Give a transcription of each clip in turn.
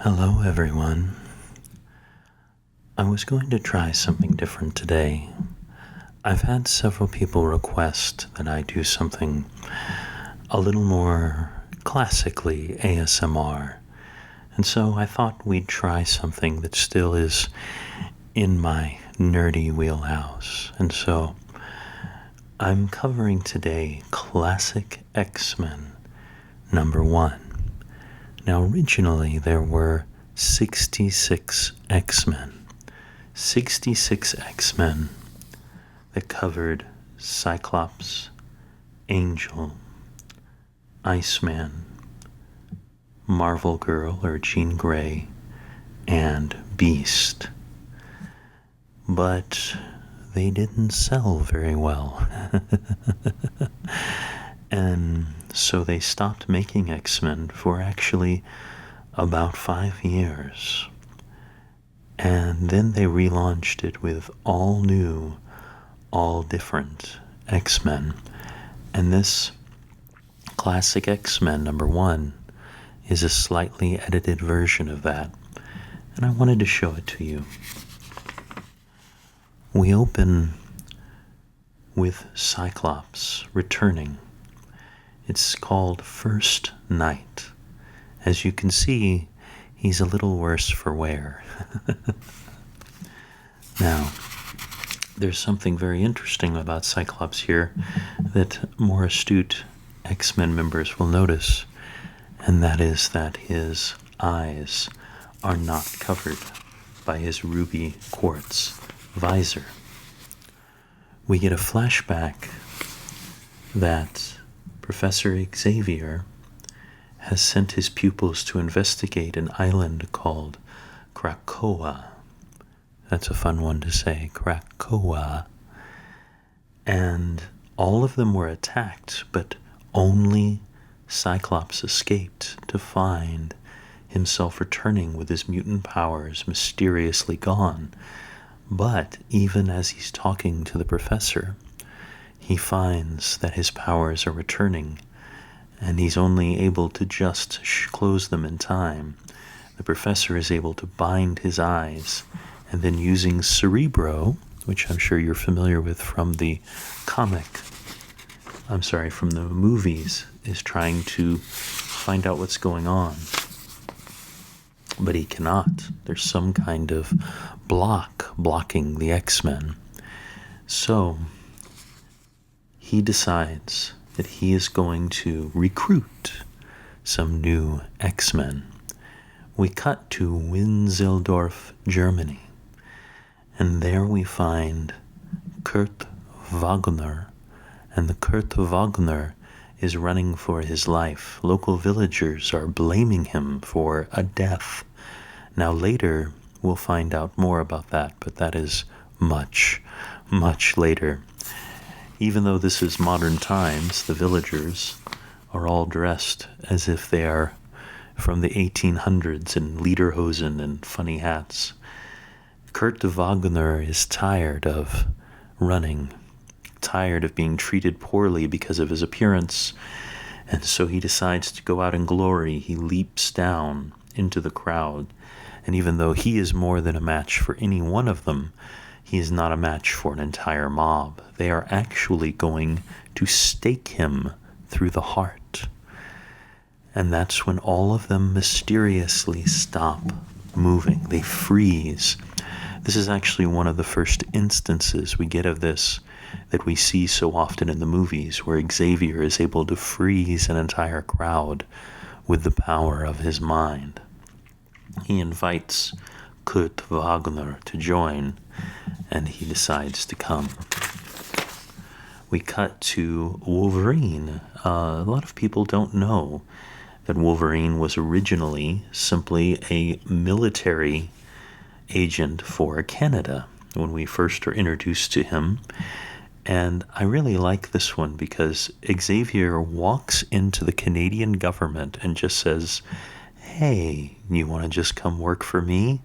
Hello, everyone. I was going to try something different today. I've had several people request that I do something a little more classically ASMR, and so I thought we'd try something that still is in my nerdy wheelhouse. And so I'm covering today Classic X-Men #1. Now, originally there were 66 X-Men. 66 X-Men that covered Cyclops, Angel, Iceman, Marvel Girl or Jean Grey, and Beast. But they didn't sell very well. And so they stopped making X-Men for actually about 5 years. And then they relaunched it with all new, all different X-Men. And this Classic X-Men #1 is a slightly edited version of that. And I wanted to show it to you. We open with Cyclops returning. It's called First Night. As you can see, he's a little worse for wear. Now, there's something very interesting about Cyclops here that more astute X-Men members will notice, and that is that his eyes are not covered by his ruby quartz visor. We get a flashback that Professor Xavier has sent his pupils to investigate an island called Krakoa. That's a fun one to say, Krakoa. And all of them were attacked, but only Cyclops escaped to find himself returning with his mutant powers mysteriously gone. But even as he's talking to the professor, he finds that his powers are returning, and he's only able to just close them in time. The professor is able to bind his eyes, and then using Cerebro, which I'm sure you're familiar with from the from the movies, is trying to find out what's going on. But he cannot. There's some kind of blocking the X-Men. So he decides that he is going to recruit some new X-Men. We cut to Winseldorf, Germany, and there we find Kurt Wagner, and the Kurt Wagner is running for his life. Local villagers are blaming him for a death. Now later we'll find out more about that, but that is much, much later. Even though this is modern times, the villagers are all dressed as if they are from the 1800s in lederhosen and funny hats. Kurt Wagner is tired of running, tired of being treated poorly because of his appearance, and so he decides to go out in glory. He leaps down into the crowd, and even though he is more than a match for any one of them, he is not a match for an entire mob. They are actually going to stake him through the heart. And that's when all of them mysteriously stop moving. They freeze. This is actually one of the first instances we get of this that we see so often in the movies, where Xavier is able to freeze an entire crowd with the power of his mind. He invites Kurt Wagner to join, and he decides to come. We cut to Wolverine. A lot of people don't know that Wolverine was originally simply a military agent for Canada when we first are introduced to him. And I really like this one because Xavier walks into the Canadian government and just says, "Hey, you want to just come work for me?"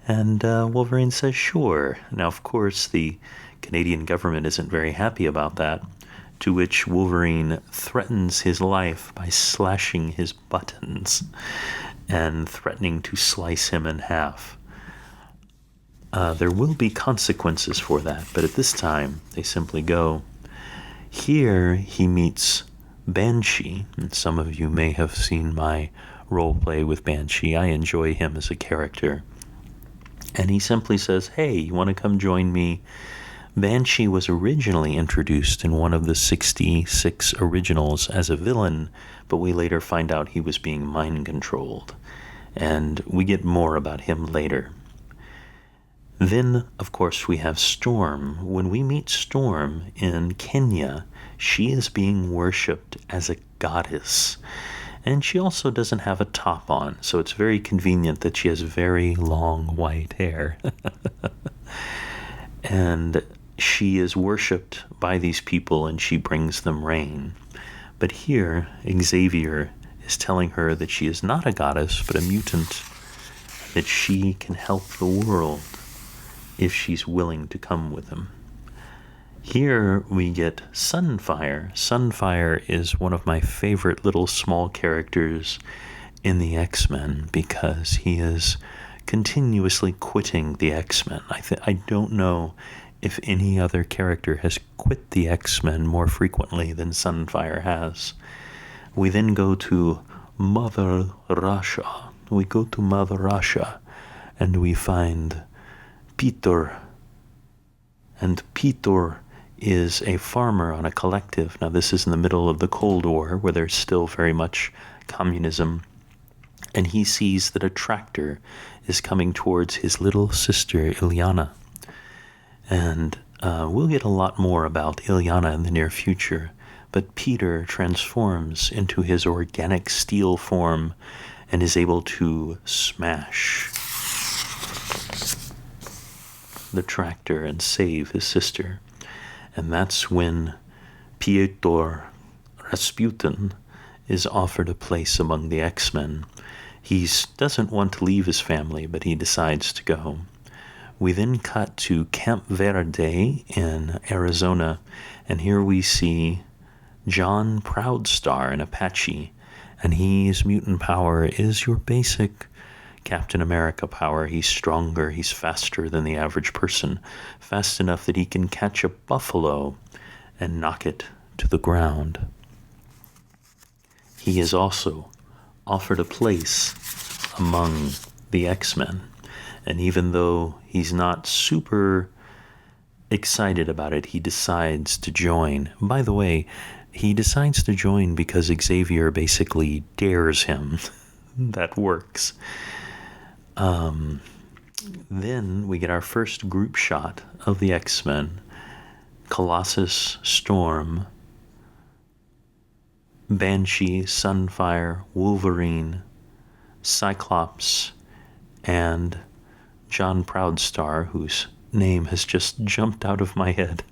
And Wolverine says, "Sure." Now, of course, the Canadian government isn't very happy about that, to which Wolverine threatens his life by slashing his buttons. and threatening to slice him in half. There will be consequences for that, but at this time, they simply go. Here, he meets Banshee, and some of you may have seen my role play with Banshee. I enjoy him as a character. And he simply says, hey, you want to come join me? Banshee was originally introduced in one of the 66 originals as a villain, but we later find out he was being mind-controlled. And we get more about him later. Then, of course, we have Storm. When we meet Storm in Kenya, she is being worshipped as a goddess. And she also doesn't have a top on, so it's very convenient that she has very long white hair. And she is worshipped by these people, and she brings them rain. But here, Xavier is telling her that she is not a goddess, but a mutant, that she can help the world if she's willing to come with him. Here we get Sunfire. Sunfire is one of my favorite little small characters in the X-Men because he is continuously quitting the X-Men. I don't know if any other character has quit the X-Men more frequently than Sunfire has. We then go to Mother Russia. We go to Mother Russia and we find Peter. And Peter is a farmer on a collective. Now, this is in the middle of the Cold War, where there's still very much communism. And he sees that a tractor is coming towards his little sister, Ilyana. And we'll get a lot more about Ilyana in the near future. But Peter transforms into his organic steel form and is able to smash the tractor and save his sister. And that's when Piotr Rasputin is offered a place among the X-Men. He doesn't want to leave his family, but he decides to go. We then cut to Camp Verde in Arizona, and here we see John Proudstar, an Apache, and his mutant power is your basic Captain America power. He's stronger, he's faster than the average person, fast enough that he can catch a buffalo and knock it to the ground. He is also offered a place among the X-Men, and even though he's not super excited about it, he decides to join. By the way, he decides to join because Xavier basically dares him. That works. Then we get our first group shot of the X-Men. Colossus, Storm, Banshee, Sunfire, Wolverine, Cyclops, and John Proudstar, whose name has just jumped out of my head.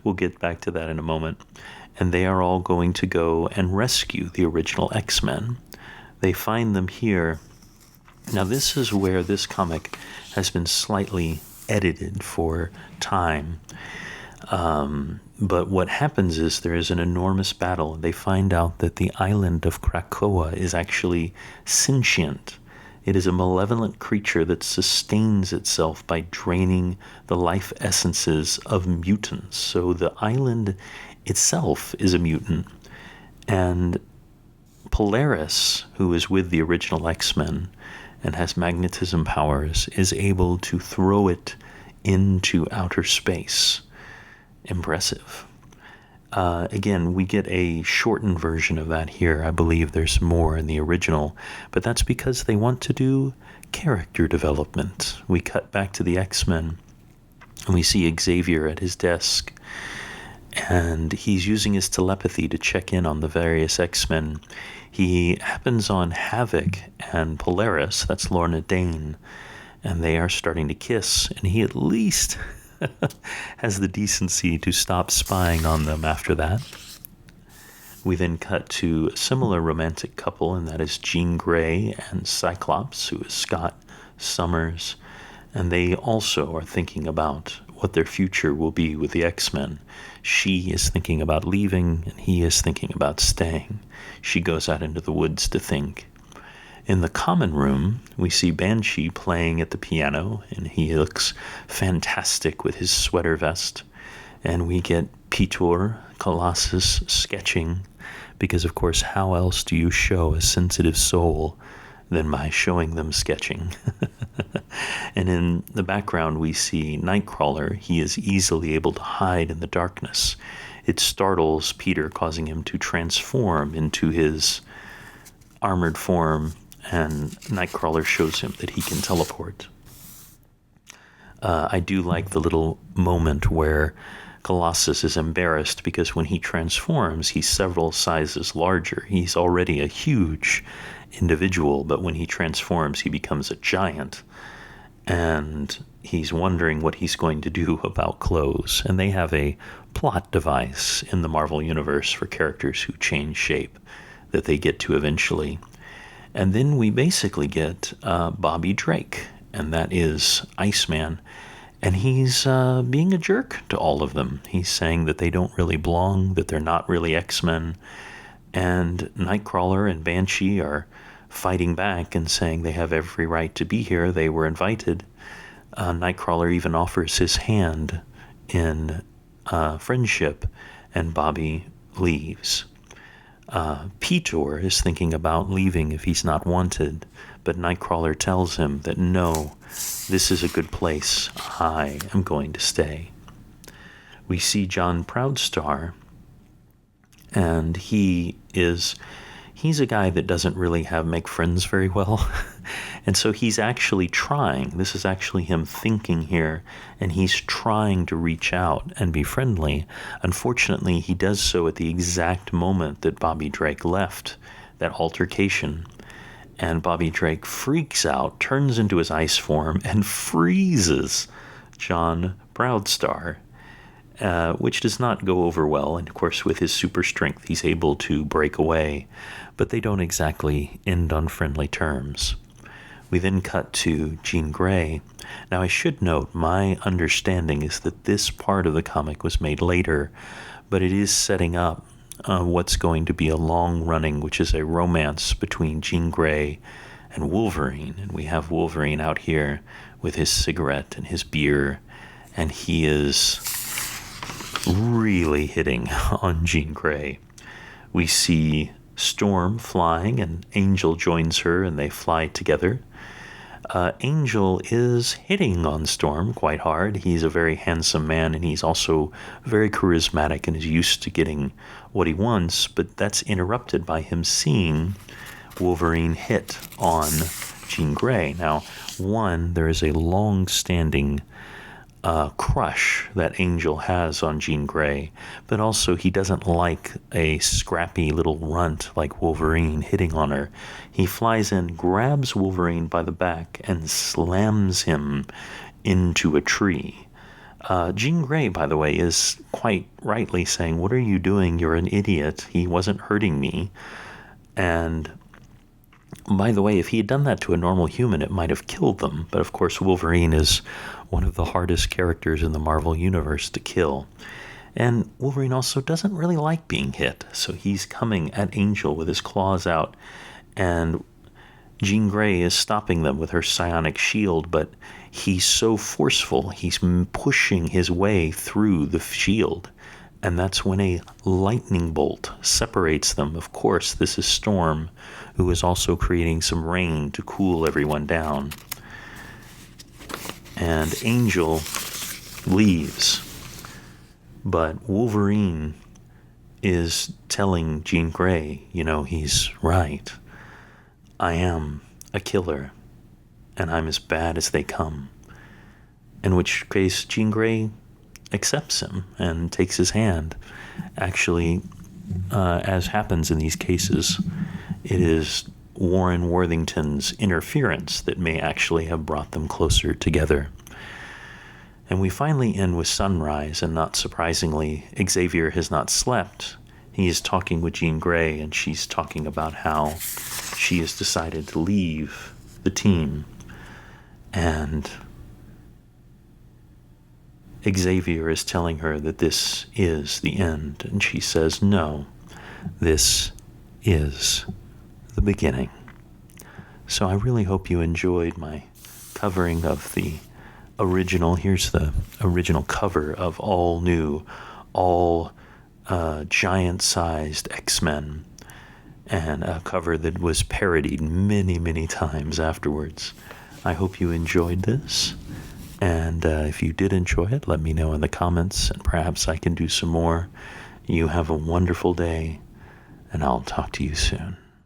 We'll get back to that in a moment. And they are all going to go and rescue the original X-Men. They find them here. Now, this is where this comic has been slightly edited for time. But what happens is there is an enormous battle. They find out that the island of Krakoa is actually sentient. It is a malevolent creature that sustains itself by draining the life essences of mutants. So the island itself is a mutant. And Polaris, who is with the original X-Men and has magnetism powers, is able to throw it into outer space. Impressive. Again, we get a shortened version of that here. I believe there's more in the original, but that's because they want to do character development. We cut back to the X-Men, and we see Xavier at his desk, and he's using his telepathy to check in on the various X-Men. He happens on Havoc and Polaris, that's Lorna Dane, and they are starting to kiss, and he at least has the decency to stop spying on them after that. We then cut to a similar romantic couple, and that is Jean Grey and Cyclops, who is Scott Summers, and they also are thinking about what their future will be with the X-Men. She is thinking about leaving, and he is thinking about staying. She goes out into the woods to think. In the common room, we see Banshee playing at the piano, and he looks fantastic with his sweater vest. And we get Peter, Colossus, sketching, because, of course, how else do you show a sensitive soul than by showing them sketching? And in the background, we see Nightcrawler. He is easily able to hide in the darkness. It startles Peter, causing him to transform into his armored form, and Nightcrawler shows him that he can teleport. I do like the little moment where Colossus is embarrassed because when he transforms, he's several sizes larger. He's already a huge individual, but when he transforms, he becomes a giant. And he's wondering what he's going to do about clothes. And they have a plot device in the Marvel Universe for characters who change shape that they get to eventually. And then we basically get Bobby Drake, and that is Iceman. And he's being a jerk to all of them. He's saying that they don't really belong, that they're not really X-Men. And Nightcrawler and Banshee are fighting back and saying they have every right to be here. They were invited. Nightcrawler even offers his hand in friendship, and Bobby leaves. Peter is thinking about leaving if he's not wanted, but Nightcrawler tells him that no, this is a good place. I am going to stay. We see John Proudstar, and he's a guy that doesn't really make friends very well. And so he's actually trying. This is actually him thinking here, and he's trying to reach out and be friendly. Unfortunately, he does so at the exact moment that Bobby Drake left that altercation. And Bobby Drake freaks out, turns into his ice form, and freezes John Proudstar, which does not go over well. And of course, with his super strength, he's able to break away, but they don't exactly end on friendly terms. We then cut to Jean Grey. Now, I should note, my understanding is that this part of the comic was made later, but it is setting up what's going to be a long-running, which is a romance between Jean Grey and Wolverine. And we have Wolverine out here with his cigarette and his beer, and he is really hitting on Jean Grey. We see Storm flying, and Angel joins her, and they fly together. Angel is hitting on Storm quite hard. He's a very handsome man, and he's also very charismatic and is used to getting what he wants, but that's interrupted by him seeing Wolverine hit on Jean Grey. Now, there is a long-standing crush that Angel has on Jean Grey, but also he doesn't like a scrappy little runt like Wolverine hitting on her. He flies in, grabs Wolverine by the back, and slams him into a tree. Jean Grey, by the way, is quite rightly saying, "What are you doing? You're an idiot. He wasn't hurting me." And by the way, if he had done that to a normal human, it might have killed them. But of course, Wolverine is one of the hardest characters in the Marvel Universe to kill. And Wolverine also doesn't really like being hit, so he's coming at Angel with his claws out. And Jean Grey is stopping them with her psionic shield, but he's so forceful, he's pushing his way through the shield. And that's when a lightning bolt separates them. Of course, this is Storm, who is also creating some rain to cool everyone down. And Angel leaves, but Wolverine is telling Jean Grey, he's right. I am a killer, and I'm as bad as they come. In which case, Jean Grey accepts him and takes his hand. Actually, as happens in these cases, it is Warren Worthington's interference that may actually have brought them closer together. And we finally end with sunrise, and not surprisingly, Xavier has not slept. He is talking with Jean Grey, and she's talking about how she has decided to leave the team. And Xavier is telling her that this is the end, and she says, no, this is the beginning. So I really hope you enjoyed my covering of the original. Here's the original cover of all new, all giant-sized X-Men, and a cover that was parodied many, many times afterwards. I hope you enjoyed this, and if you did enjoy it, let me know in the comments, and perhaps I can do some more. You have a wonderful day, and I'll talk to you soon.